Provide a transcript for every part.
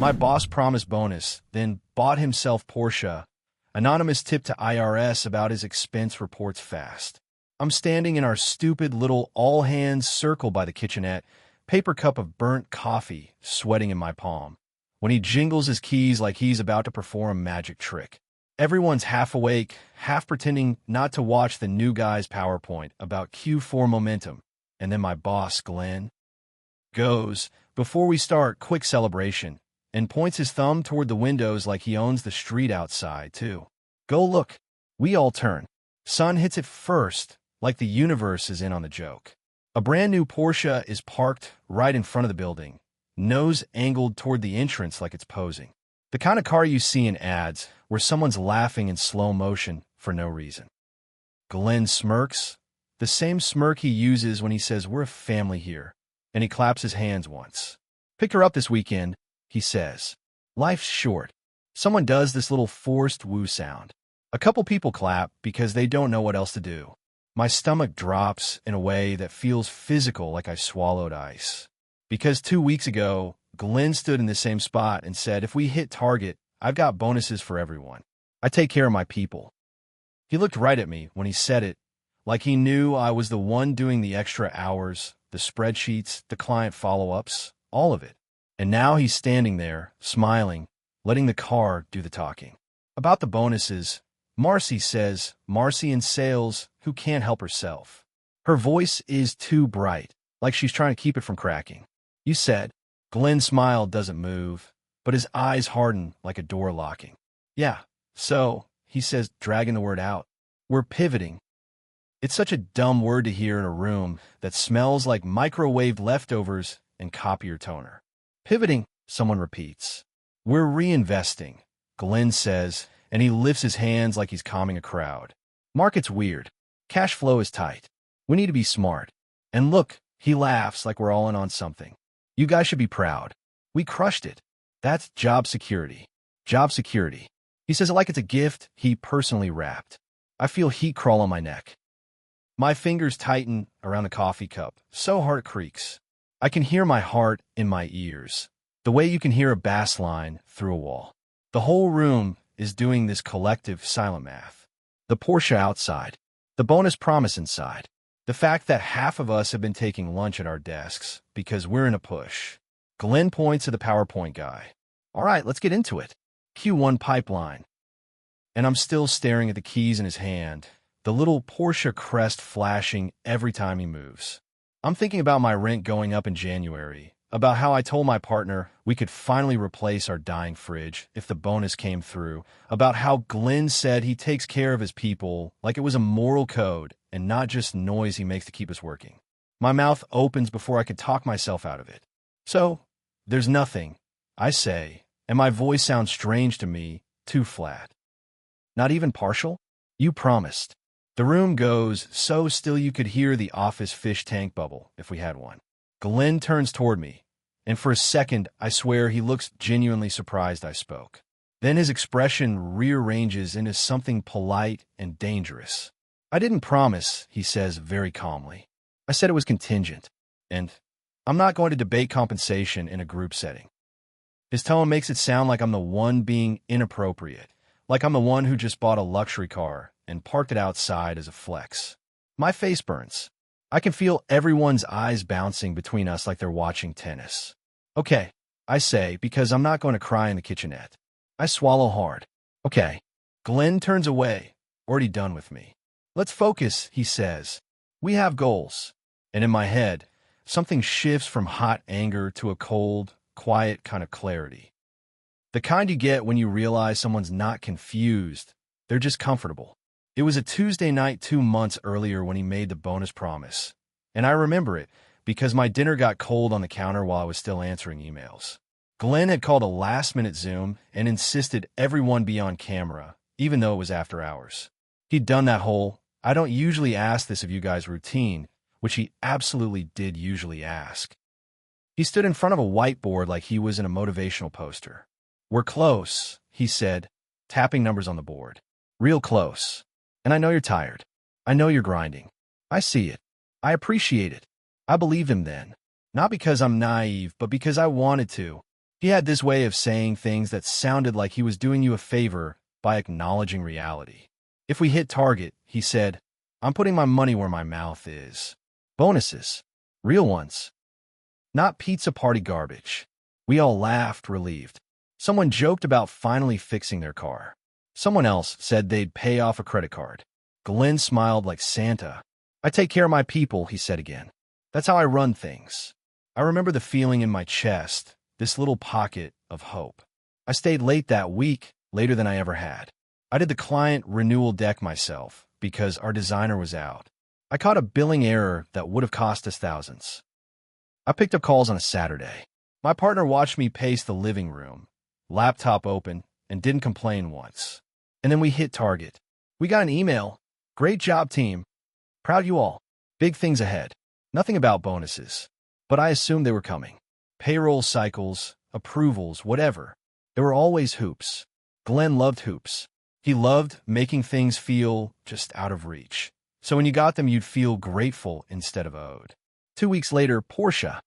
My boss promised bonus, then bought himself Porsche. Anonymous tip to IRS about his expense reports fast. I'm standing in our stupid little all-hands circle by the kitchenette, paper cup of burnt coffee sweating in my palm, when he jingles his keys like he's about to perform a magic trick. Everyone's half awake, half pretending not to watch the new guy's PowerPoint about Q4 momentum. And then my boss, Glenn, goes, "Before we start, quick celebration," and points his thumb toward the windows like he owns the street outside, too. Go look. We all turn. Sun hits it first, like the universe is in on the joke. A brand new Porsche is parked right in front of the building, nose angled toward the entrance like it's posing. The kind of car you see in ads where someone's laughing in slow motion for no reason. Glenn smirks, the same smirk he uses when he says, "We're a family here," and he claps his hands once. "Picked her up this weekend," he says. "Life's short." Someone does this little forced woo sound. A couple people clap because they don't know what else to do. My stomach drops in a way that feels physical, like I swallowed ice. Because 2 weeks ago, Glenn stood in the same spot and said, "If we hit target, I've got bonuses for everyone. I take care of my people." He looked right at me when he said it, like he knew I was the one doing the extra hours, the spreadsheets, the client follow-ups, all of it. And now he's standing there, smiling, letting the car do the talking. About the bonuses, Marcy says, Marcy in sales who can't help herself. Her voice is too bright, like she's trying to keep it from cracking. "You said." Glenn's smile doesn't move, but his eyes harden like a door locking. "Yeah, so," he says, dragging the word out. "We're pivoting." It's such a dumb word to hear in a room that smells like microwaved leftovers and copier toner. "Pivoting," someone repeats. "We're reinvesting," Glenn says, and he lifts his hands like he's calming a crowd. "Market's weird. Cash flow is tight. We need to be smart." And look, he laughs like we're all in on something. "You guys should be proud. We crushed it. That's job security. Job security." He says it like it's a gift he personally wrapped. I feel heat crawl on my neck. My fingers tighten around the coffee cup, so hard it creaks. I can hear my heart in my ears, the way you can hear a bass line through a wall. The whole room is doing this collective silent math. The Porsche outside, the bonus promise inside, the fact that half of us have been taking lunch at our desks because we're in a push. Glenn points to the PowerPoint guy. "All right, let's get into it. Q1 pipeline." And I'm still staring at the keys in his hand, the little Porsche crest flashing every time he moves. I'm thinking about my rent going up in January, about how I told my partner we could finally replace our dying fridge if the bonus came through, about how Glenn said he takes care of his people like it was a moral code and not just noise he makes to keep us working. My mouth opens before I could talk myself out of it. "So, there's nothing," I say, and my voice sounds strange to me, too flat. "Not even partial? You promised." The room goes so still you could hear the office fish tank bubble if we had one. Glenn turns toward me, and for a second, I swear he looks genuinely surprised I spoke. Then his expression rearranges into something polite and dangerous. "I didn't promise," he says very calmly. "I said it was contingent, and I'm not going to debate compensation in a group setting." His tone makes it sound like I'm the one being inappropriate, like I'm the one who just bought a luxury car and parked it outside as a flex. My face burns. I can feel everyone's eyes bouncing between us like they're watching tennis. "Okay," I say, because I'm not going to cry in the kitchenette. I swallow hard. "Okay." Glenn turns away, already done with me. "Let's focus," he says. "We have goals." And in my head, something shifts from hot anger to a cold, quiet kind of clarity. The kind you get when you realize someone's not confused, they're just comfortable. It was a Tuesday night 2 months earlier when he made the bonus promise, and I remember it because my dinner got cold on the counter while I was still answering emails. Glenn had called a last-minute Zoom and insisted everyone be on camera, even though it was after hours. He'd done that whole, "I don't usually ask this of you guys" routine, which he absolutely did usually ask. He stood in front of a whiteboard like he was in a motivational poster. "We're close," he said, tapping numbers on the board. "Real close. And I know you're tired. I know you're grinding. I see it. I appreciate it." I believed him then. Not because I'm naive, but because I wanted to. He He had this way of saying things that sounded like he was doing you a favor by acknowledging reality. If we hit target, he said, "I'm putting my money where my mouth is." Bonuses. Real ones. Not pizza party garbage. We all laughed, relieved. Someone joked about finally fixing their car. Someone else said they'd pay off a credit card. Glenn smiled like Santa. "I take care of my people," he said again. "That's how I run things." I remember the feeling in my chest, this little pocket of hope. I stayed late that week, later than I ever had. I did the client renewal deck myself because our designer was out. I caught a billing error that would have cost us thousands. I picked up calls on a Saturday. My partner watched me pace the living room, laptop open, and didn't complain once. And then we hit target. We got an email. "Great job, team. Proud you all. Big things ahead." Nothing about bonuses. But I assumed they were coming. Payroll cycles, approvals, whatever. There were always hoops. Glenn loved hoops. He loved making things feel just out of reach. So when you got them, you'd feel grateful instead of owed. 2 weeks later, Porsche.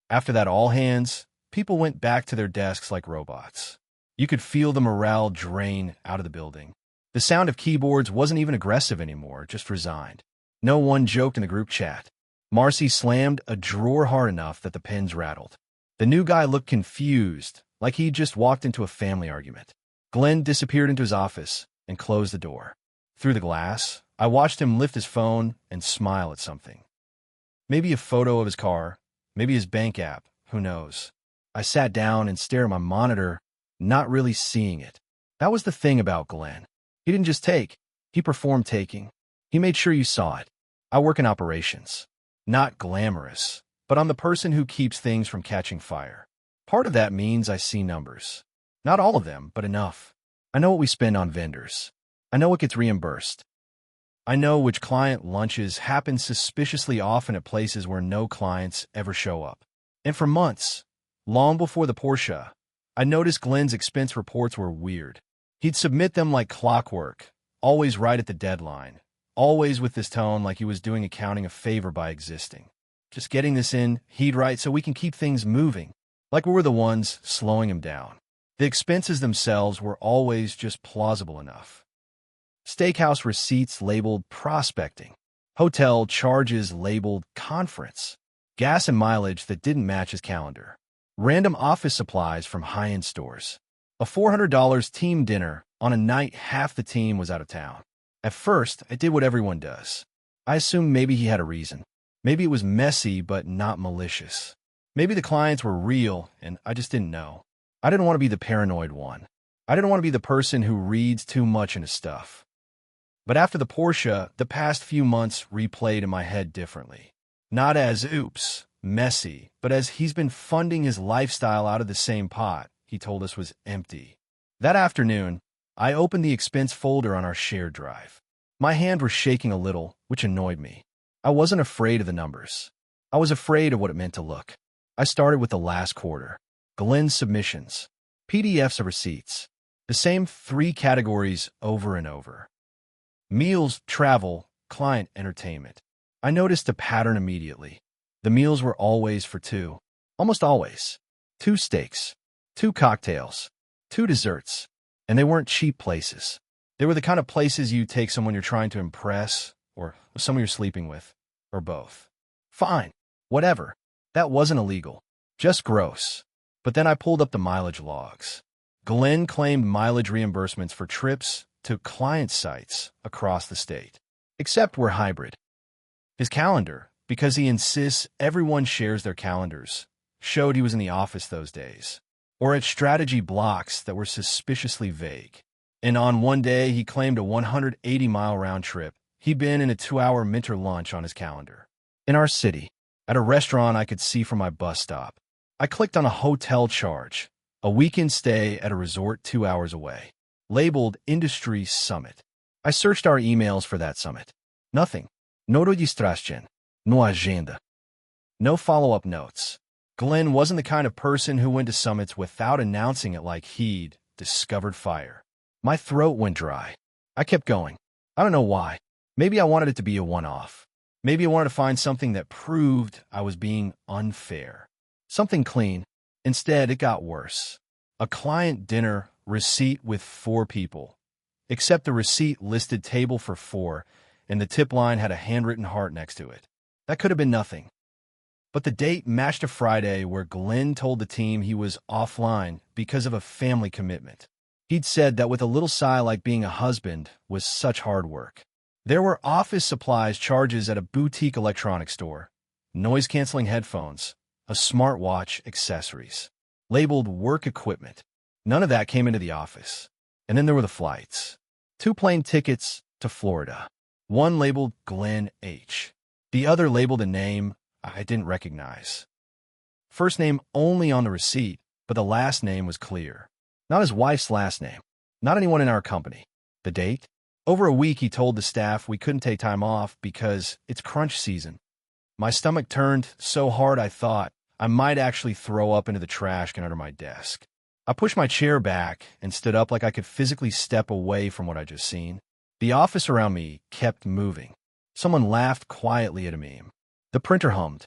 After that all hands, people went back to their desks like robots. You could feel the morale drain out of the building. The sound of keyboards wasn't even aggressive anymore, just resigned. No one joked in the group chat. Marcy slammed a drawer hard enough that the pens rattled. The new guy looked confused, like he'd just walked into a family argument. Glenn disappeared into his office and closed the door. Through the glass, I watched him lift his phone and smile at something. Maybe a photo of his car, maybe his bank app, who knows. I sat down and stared at my monitor, not really seeing it. That was the thing about Glenn. He didn't just take, he performed taking. He made sure you saw it. I work in operations. Not glamorous, but I'm the person who keeps things from catching fire. Part of that means I see numbers. Not all of them, but enough. I know what we spend on vendors. I know what gets reimbursed. I know which client lunches happen suspiciously often at places where no clients ever show up. And for months, long before the Porsche, I noticed Glenn's expense reports were weird. He'd submit them like clockwork, always right at the deadline, always with this tone like he was doing accounting a favor by existing. "Just getting this in," he'd write, "so we can keep things moving," like we were the ones slowing him down. The expenses themselves were always just plausible enough. Steakhouse receipts labeled prospecting. Hotel charges labeled conference. Gas and mileage that didn't match his calendar. Random office supplies from high-end stores. A $400 team dinner on a night half the team was out of town. At first, I did what everyone does. I assumed maybe he had a reason. Maybe it was messy but not malicious. Maybe the clients were real and I just didn't know. I didn't want to be the paranoid one. I didn't want to be the person who reads too much into stuff. But after the Porsche, the past few months replayed in my head differently. Not as, oops, messy, but as he's been funding his lifestyle out of the same pot he told us was empty. That afternoon, I opened the expense folder on our shared drive. My hand was shaking a little, which annoyed me. I wasn't afraid of the numbers. I was afraid of what it meant to look. I started with the last quarter. Glenn's submissions. PDFs of receipts. The same 3 categories over and over. Meals, travel, client entertainment. I noticed a pattern immediately. The meals were always for 2. Almost always. 2 steaks. 2 cocktails. 2 desserts. And they weren't cheap places. They were the kind of places you take someone you're trying to impress, or someone you're sleeping with, or both. Fine. Whatever. That wasn't illegal. Just gross. But then I pulled up the mileage logs. Glenn claimed mileage reimbursements for trips to client sites across the state. Except we're hybrid. His calendar, because he insists everyone shares their calendars, showed he was in the office those days, or at strategy blocks that were suspiciously vague. And on one day, he claimed a 180-mile round trip. He'd been in a 2-hour Minter lunch on his calendar. In our city, at a restaurant I could see from my bus stop. I clicked on a hotel charge, a weekend stay at a resort 2 hours away, labeled Industry Summit. I searched our emails for that summit. Nothing. No registración. No agenda. No follow-up notes. Glenn wasn't the kind of person who went to summits without announcing it like he'd discovered fire. My throat went dry. I kept going. I don't know why. Maybe I wanted it to be a one-off. Maybe I wanted to find something that proved I was being unfair. Something clean. Instead, it got worse. A client dinner receipt with 4 people, except the receipt listed table for 4, and the tip line had a handwritten heart next to it. That could have been nothing. But the date matched a Friday where Glenn told the team he was offline because of a family commitment. He'd said that with a little sigh like being a husband was such hard work. There were office supplies charges at a boutique electronics store, noise-canceling headphones, a smartwatch, accessories, labeled work equipment. None of that came into the office. And then there were the flights. 2 plane tickets to Florida. One labeled Glenn H. The other labeled a name I didn't recognize. First name only on the receipt, but the last name was clear. Not his wife's last name. Not anyone in our company. The date? Over a week, he told the staff we couldn't take time off because it's crunch season. My stomach turned so hard I thought I might actually throw up into the trash can under my desk. I pushed my chair back and stood up like I could physically step away from what I'd just seen. The office around me kept moving. Someone laughed quietly at a meme. The printer hummed.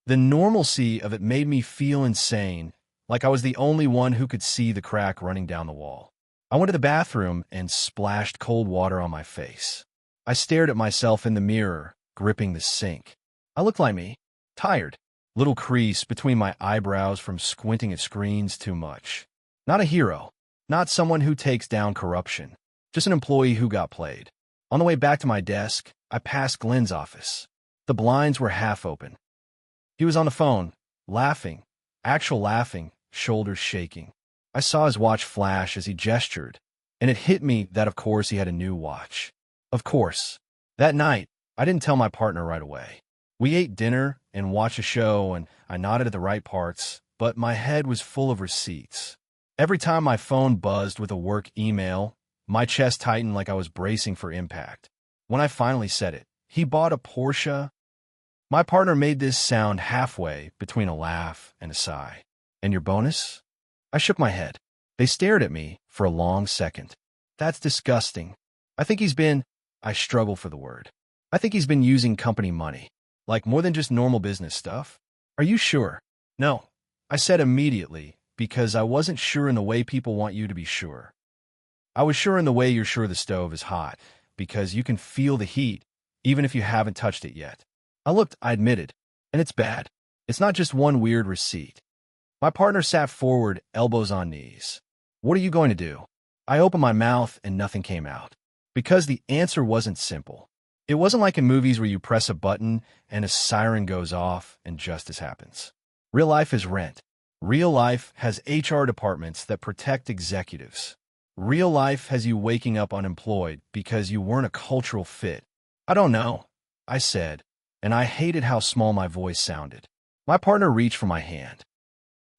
The normalcy of it made me feel insane, like I was the only one who could see the crack running down the wall. I went to the bathroom and splashed cold water on my face. I stared at myself in the mirror, gripping the sink. I looked like me, tired, little crease between my eyebrows from squinting at screens too much. Not a hero, not someone who takes down corruption, just an employee who got played. On the way back to my desk, I passed Glenn's office. The blinds were half open. He was on the phone, laughing, actual laughing, shoulders shaking. I saw his watch flash as he gestured, and it hit me that of course he had a new watch. Of course. That night, I didn't tell my partner right away. We ate dinner and watched a show, and I nodded at the right parts, but my head was full of receipts. Every time my phone buzzed with a work email, my chest tightened like I was bracing for impact. When I finally said it, he bought a Porsche. My partner made this sound halfway between a laugh and a sigh. And your bonus? I shook my head. They stared at me for a long second. That's disgusting. I think he's been... I struggle for the word. I think he's been using company money. Like more than just normal business stuff. Are you sure? No, I said immediately, because I wasn't sure in the way people want you to be sure. I was sure in the way you're sure the stove is hot, because you can feel the heat, even if you haven't touched it yet. I looked, I admitted, and it's bad. It's not just one weird receipt. My partner sat forward, elbows on knees. What are you going to do? I opened my mouth and nothing came out. Because the answer wasn't simple. It wasn't like in movies where you press a button and a siren goes off and justice happens. Real life is rent. Real life has HR departments that protect executives. Real life has you waking up unemployed because you weren't a cultural fit. I don't know, I said, and I hated how small my voice sounded. My partner reached for my hand.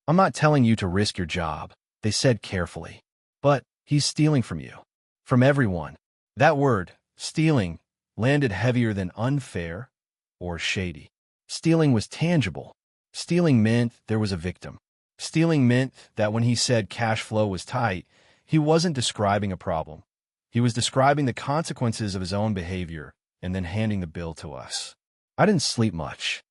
I'm not telling you to risk your job, they said carefully. But he's stealing from you. From everyone. That word, stealing, landed heavier than unfair or shady. Stealing was tangible. Stealing meant there was a victim. Stealing meant that when he said cash flow was tight, he wasn't describing a problem. He was describing the consequences of his own behavior and then handing the bill to us. I didn't sleep much.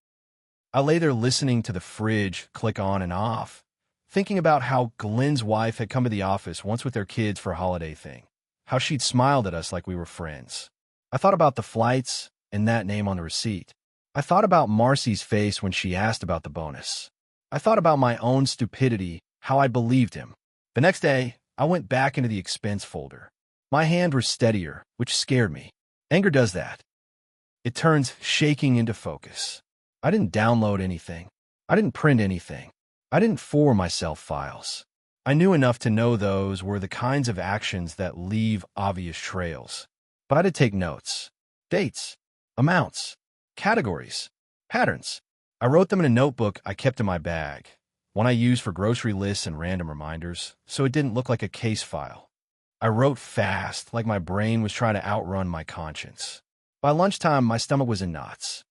I lay there listening to the fridge click on and off, thinking about how Glenn's wife had come to the office once with their kids for a holiday thing, how she'd smiled at us like we were friends. I thought about the flights and that name on the receipt. I thought about Marcy's face when she asked about the bonus. I thought about my own stupidity, how I believed him. The next day, I went back into the expense folder. My hand was steadier, which scared me. Anger does that. It turns shaking into focus. I didn't download anything. I didn't print anything. I didn't forward myself files. I knew enough to know those were the kinds of actions that leave obvious trails. But I did take notes. Dates, amounts, categories, patterns. I wrote them in a notebook I kept in my bag, one I used for grocery lists and random reminders, so it didn't look like a case file. I wrote fast, like my brain was trying to outrun my conscience. By lunchtime, my stomach was in knots.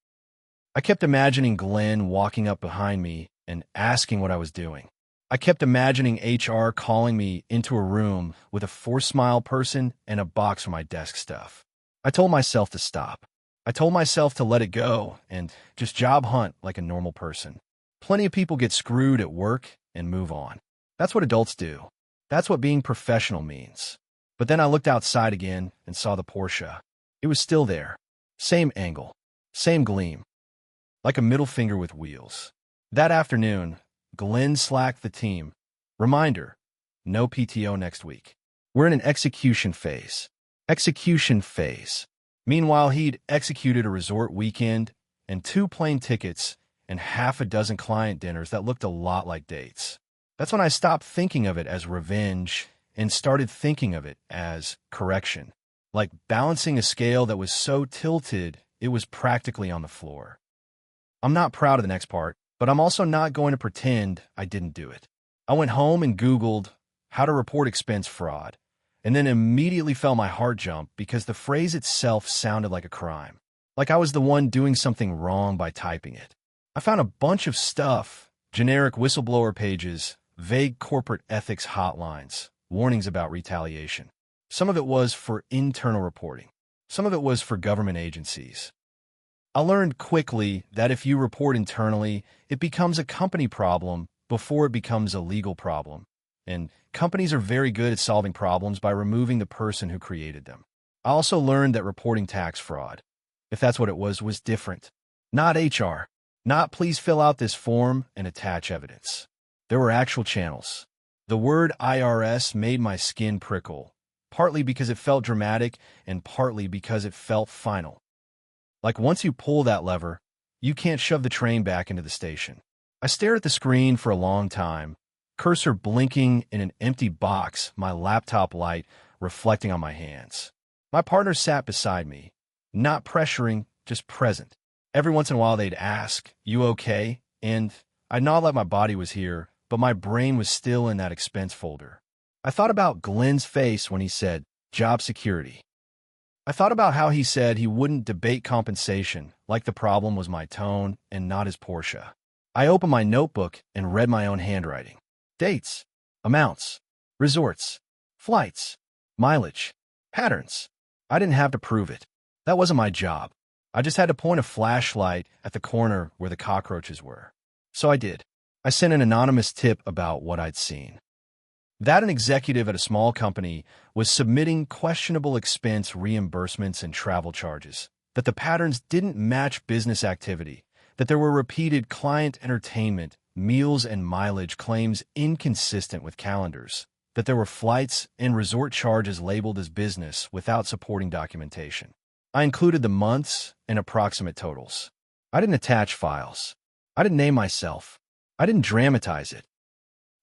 I kept imagining Glenn walking up behind me and asking what I was doing. I kept imagining HR calling me into a room with a forced smile person and a box for my desk stuff. I told myself to stop. I told myself to let it go and just job hunt like a normal person. Plenty of people get screwed at work and move on. That's what adults do. That's what being professional means. But then I looked outside again and saw the Porsche. It was still there. Same angle. Same gleam. Like a middle finger with wheels. That afternoon, Glenn slacked the team. Reminder, no PTO next week. We're in an execution phase. Execution phase. Meanwhile, he'd executed a resort weekend and 2 plane tickets and half a dozen client dinners that looked a lot like dates. That's when I stopped thinking of it as revenge and started thinking of it as correction. Like balancing a scale that was so tilted, it was practically on the floor. I'm not proud of the next part, but I'm also not going to pretend I didn't do it. I went home and Googled how to report expense fraud, and then immediately felt my heart jump because the phrase itself sounded like a crime. Like I was the one doing something wrong by typing it. I found a bunch of stuff, generic whistleblower pages, vague corporate ethics hotlines, warnings about retaliation. Some of it was for internal reporting. Some of it was for government agencies. I learned quickly that if you report internally, it becomes a company problem before it becomes a legal problem. And companies are very good at solving problems by removing the person who created them. I also learned that reporting tax fraud, if that's what it was different. Not HR. Not please fill out this form and attach evidence. There were actual channels. The word IRS made my skin prickle, partly because it felt dramatic and partly because it felt final. Like once you pull that lever, you can't shove the train back into the station. I stared at the screen for a long time, cursor blinking in an empty box, my laptop light reflecting on my hands. My partner sat beside me, not pressuring, just present. Every once in a while they'd ask, "You okay?" And I'd nod like my body was here, but my brain was still in that expense folder. I thought about Glenn's face when he said, "job security." I thought about how he said he wouldn't debate compensation, like the problem was my tone and not his Porsche. I opened my notebook and read my own handwriting. Dates, amounts, resorts, flights, mileage, patterns. I didn't have to prove it. That wasn't my job. I just had to point a flashlight at the corner where the cockroaches were. So I did. I sent an anonymous tip about what I'd seen. That an executive at a small company was submitting questionable expense reimbursements and travel charges, that the patterns didn't match business activity, that there were repeated client entertainment, meals and mileage claims inconsistent with calendars, that there were flights and resort charges labeled as business without supporting documentation. I included the months and approximate totals. I didn't attach files. I didn't name myself. I didn't dramatize it.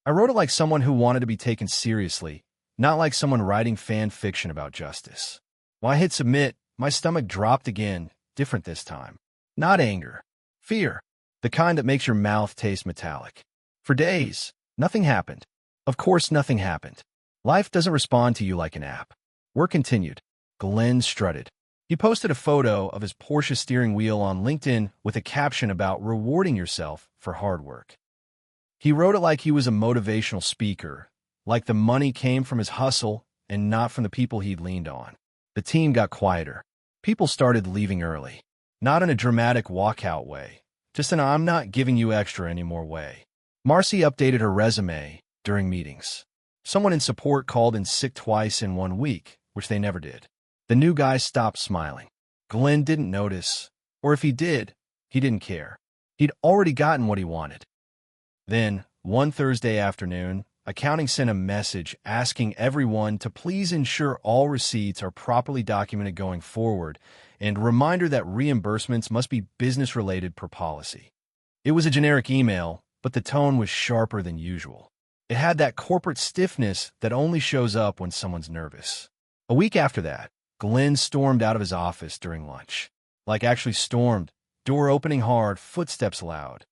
I wrote it like someone who wanted to be taken seriously, not like someone writing fan fiction about justice. When I hit submit, my stomach dropped again, different this time. Not anger. Fear. The kind that makes your mouth taste metallic. For days, nothing happened. Of course nothing happened. Life doesn't respond to you like an app. Work continued. Glenn strutted. He posted a photo of his Porsche steering wheel on LinkedIn with a caption about rewarding yourself for hard work. He wrote it like he was a motivational speaker, like the money came from his hustle and not from the people he'd leaned on. The team got quieter. People started leaving early. Not in a dramatic walkout way, just in a "I'm not giving you extra anymore" way. Marcy updated her resume during meetings. Someone in support called in sick twice in 1 week, which they never did. The new guy stopped smiling. Glenn didn't notice, or if he did, he didn't care. He'd already gotten what he wanted. Then, one Thursday afternoon, accounting sent a message asking everyone to please ensure all receipts are properly documented going forward, and a reminder that reimbursements must be business-related per policy. It was a generic email, but the tone was sharper than usual. It had that corporate stiffness that only shows up when someone's nervous. A week after that, Glenn stormed out of his office during lunch. Like actually stormed, door opening hard, footsteps loud.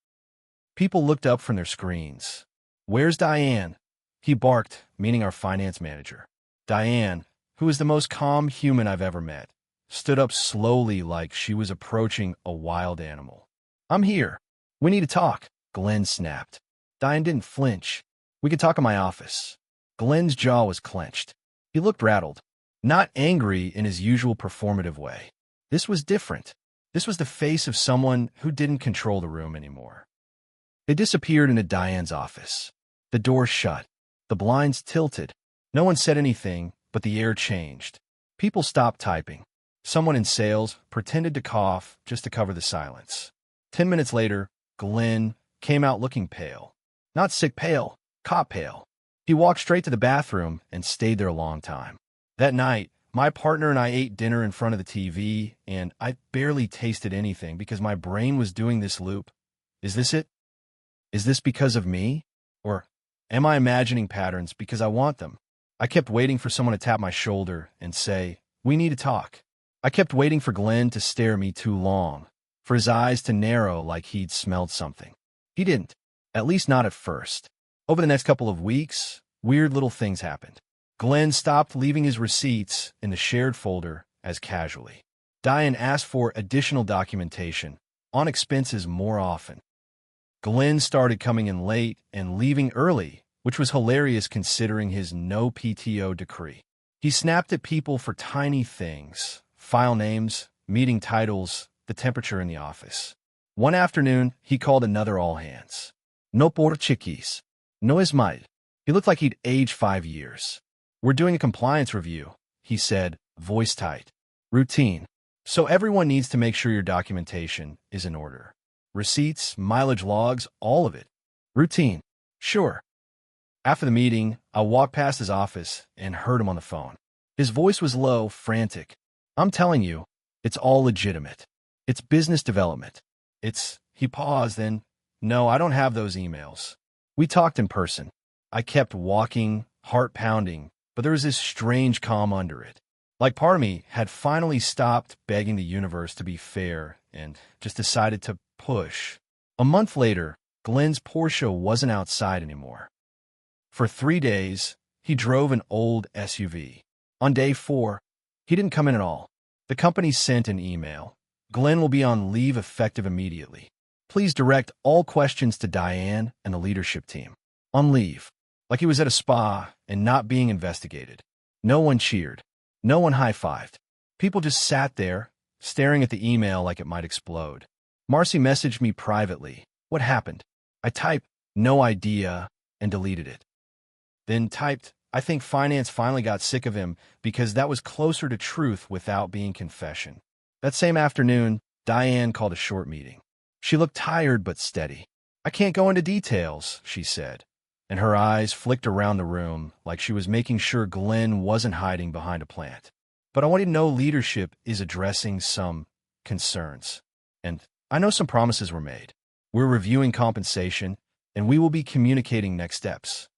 People looked up from their screens. "Where's Diane?" He barked, meaning our finance manager. Diane, who is the most calm human I've ever met, stood up slowly like she was approaching a wild animal. "I'm here. We need to talk," Glenn snapped. Diane didn't flinch. "We could talk in my office." Glenn's jaw was clenched. He looked rattled. Not angry in his usual performative way. This was different. This was the face of someone who didn't control the room anymore. They disappeared into Diane's office. The door shut. The blinds tilted. No one said anything, but the air changed. People stopped typing. Someone in sales pretended to cough just to cover the silence. 10 minutes later, Glenn came out looking pale. Not sick pale, cop pale. He walked straight to the bathroom and stayed there a long time. That night, my partner and I ate dinner in front of the TV, and I barely tasted anything because my brain was doing this loop. Is this it? Is this because of me? Or am I imagining patterns because I want them? I kept waiting for someone to tap my shoulder and say, "We need to talk." I kept waiting for Glenn to stare at me too long, for his eyes to narrow like he'd smelled something. He didn't, at least not at first. Over the next couple of weeks, weird little things happened. Glenn stopped leaving his receipts in the shared folder as casually. Diane asked for additional documentation on expenses more often. Glenn started coming in late and leaving early, which was hilarious considering his no PTO decree. He snapped at people for tiny things, file names, meeting titles, the temperature in the office. One afternoon, he called another all-hands. No por chiquis. No es mal. He looked like he'd aged 5 years. "We're doing a compliance review," he said, voice tight. "Routine. So everyone needs to make sure your documentation is in order. Receipts, mileage logs, all of it. Routine. Sure." After the meeting, I walked past his office and heard him on the phone. His voice was low, frantic. "I'm telling you, it's all legitimate. It's business development. He paused, then, "No, I don't have those emails. We talked in person." I kept walking, heart pounding, but there was this strange calm under it. Like part of me had finally stopped begging the universe to be fair and just decided to push. A month later, Glenn's Porsche wasn't outside anymore. For 3 days, he drove an old SUV. On day 4, he didn't come in at all. The company sent an email. "Glenn will be on leave effective immediately. Please direct all questions to Diane and the leadership team." On leave. Like he was at a spa and not being investigated. No one cheered. No one high-fived. People just sat there, staring at the email like it might explode. Marcy messaged me privately. "What happened?" I typed, "No idea," and deleted it. Then typed, "I think finance finally got sick of him because that was closer to truth without being confession." That same afternoon, Diane called a short meeting. She looked tired but steady. "I can't go into details," she said, and her eyes flicked around the room like she was making sure Glenn wasn't hiding behind a plant. "But I want you to know leadership is addressing some concerns. And I know some promises were made. We're reviewing compensation, and we will be communicating next steps."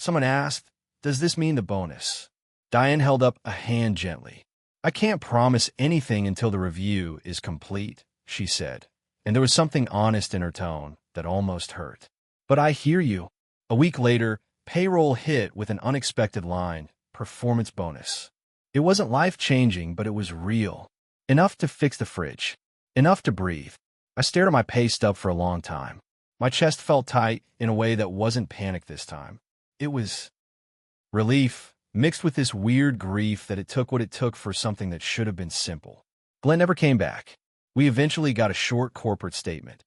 Someone asked, "Does this mean the bonus?" Diane held up a hand gently. "I can't promise anything until the review is complete," she said, and there was something honest in her tone that almost hurt. "But I hear you." A week later, payroll hit with an unexpected line, "Performance bonus." It wasn't life-changing, but it was real. Enough to fix the fridge. Enough to breathe. I stared at my pay stub for a long time. My chest felt tight in a way that wasn't panic this time. It was relief, mixed with this weird grief that it took what it took for something that should have been simple. Glenn never came back. We eventually got a short corporate statement.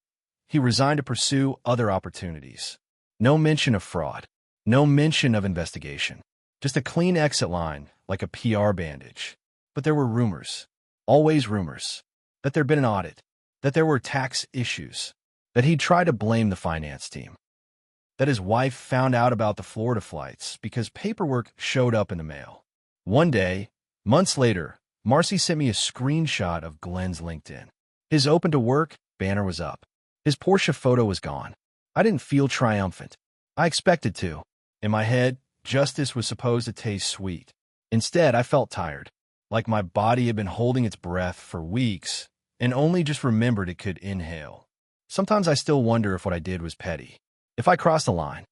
He resigned to pursue other opportunities. No mention of fraud. No mention of investigation. Just a clean exit line, like a PR bandage. But there were rumors. Always rumors. That there'd been an audit. That there were tax issues. That he'd tried to blame the finance team. That his wife found out about the Florida flights because paperwork showed up in the mail. One day, months later, Marcy sent me a screenshot of Glenn's LinkedIn. His open to work banner was up. His Porsche photo was gone. I didn't feel triumphant. I expected to. In my head, justice was supposed to taste sweet. Instead, I felt tired, like my body had been holding its breath for weeks and only just remembered it could inhale. Sometimes I still wonder if what I did was petty. If I crossed the line.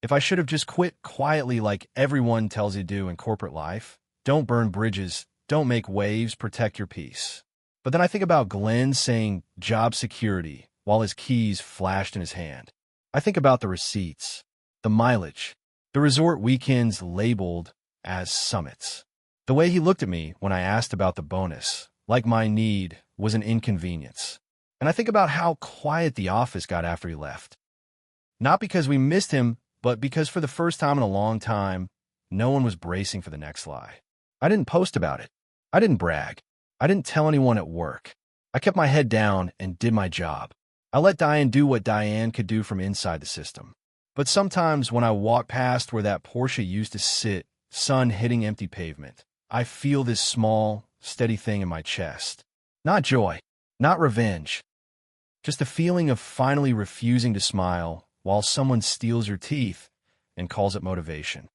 If I should have just quit quietly like everyone tells you to do in corporate life. Don't burn bridges. Don't make waves. Protect your peace. But then I think about Glenn saying job security while his keys flashed in his hand. I think about the receipts, the mileage, the resort weekends labeled as summits. The way he looked at me when I asked about the bonus, like my need was an inconvenience. And I think about how quiet the office got after he left. Not because we missed him, but because for the first time in a long time, no one was bracing for the next lie. I didn't post about it. I didn't brag. I didn't tell anyone at work. I kept my head down and did my job. I let Diane do what Diane could do from inside the system. But sometimes when I walk past where that Porsche used to sit, sun hitting empty pavement, I feel this small, steady thing in my chest. Not joy, not revenge, just a feeling of finally refusing to smile while someone steals your teeth and calls it motivation.